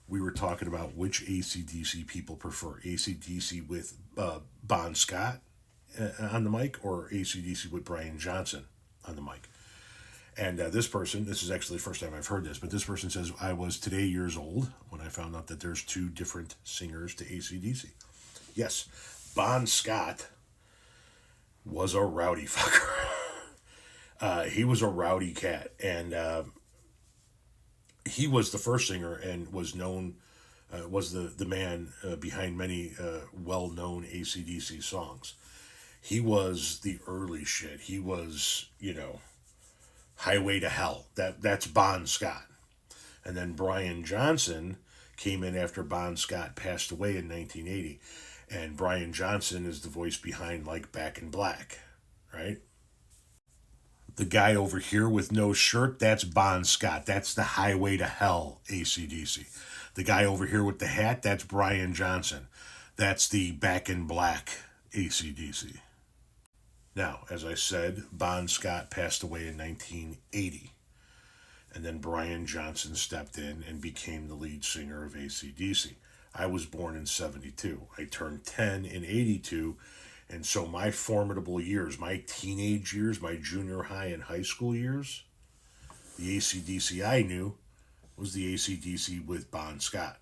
we were talking about which AC/DC people prefer AC/DC with Bon Scott on the mic or AC/DC with Brian Johnson on the mic. And this person, this is actually the first time I've heard this, but this person says, I was today years old when I found out that there's two different singers to AC/DC. Yes, Bon Scott was a rowdy fucker. He was a rowdy cat, and he was the first singer and was known, was the man behind many well known AC/DC songs. He was the early shit. He was, Highway to Hell. That's Bon Scott. And then Brian Johnson came in after Bon Scott passed away in 1980. And Brian Johnson is the voice behind like Back in Black, right? The guy over here with no shirt, that's Bon Scott. That's the Highway to Hell AC/DC. The guy over here with the hat, that's Brian Johnson. That's the Back in Black AC/DC. Now, as I said, Bon Scott passed away in 1980. And then Brian Johnson stepped in and became the lead singer of AC/DC. I was born in 72. I turned 10 in 82. And so my formidable years, my teenage years, my junior high and high school years, the AC/DC I knew was the AC/DC with Bon Scott.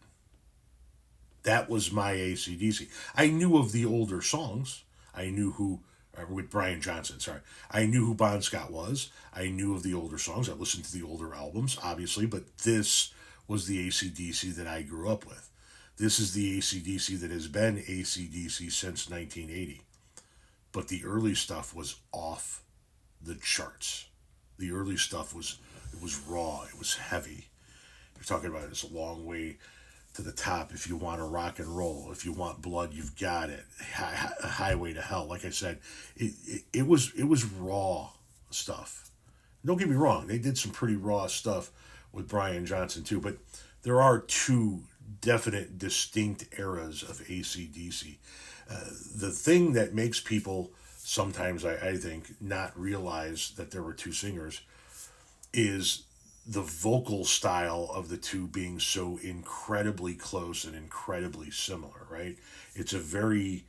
That was my AC/DC. I knew of the older songs. I knew who, with Brian Johnson, sorry. I knew who Bon Scott was. I knew of the older songs. I listened to the older albums, obviously, but this was the AC/DC that I grew up with. This is the AC/DC that has been AC/DC since 1980. But the early stuff was off the charts. The early stuff was raw. It was heavy. You're talking about this long way to the top. If you want to rock and roll, if you want blood, you've got it. Highway to Hell. Like I said, it was raw stuff. Don't get me wrong. They did some pretty raw stuff with Brian Johnson too. But there are two definite, distinct eras of AC/DC. The thing that makes people sometimes, I think, not realize that there were two singers is the vocal style of the two being so incredibly close and incredibly similar, right? It's a very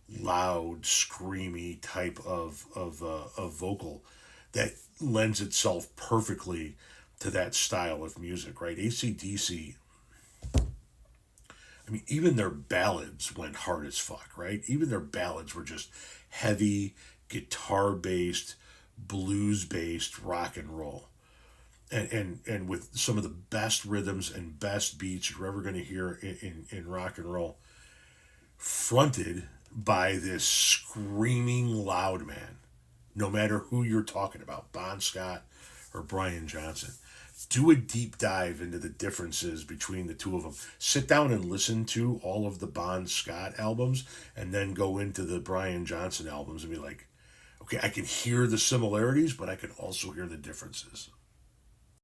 loud, screamy type of vocal that lends itself perfectly to that style of music, right? AC/DC, I mean, even their ballads went hard as fuck, right? Even their ballads were just heavy, guitar based, blues based rock and roll. And with some of the best rhythms and best beats you're ever going to hear in rock and roll, fronted by this screaming loud man, no matter who you're talking about, Bon Scott or Brian Johnson. Do a deep dive into the differences between the two of them. Sit down and listen to all of the Bon Scott albums and then go into the Brian Johnson albums and be like, okay, I can hear the similarities, but I can also hear the differences.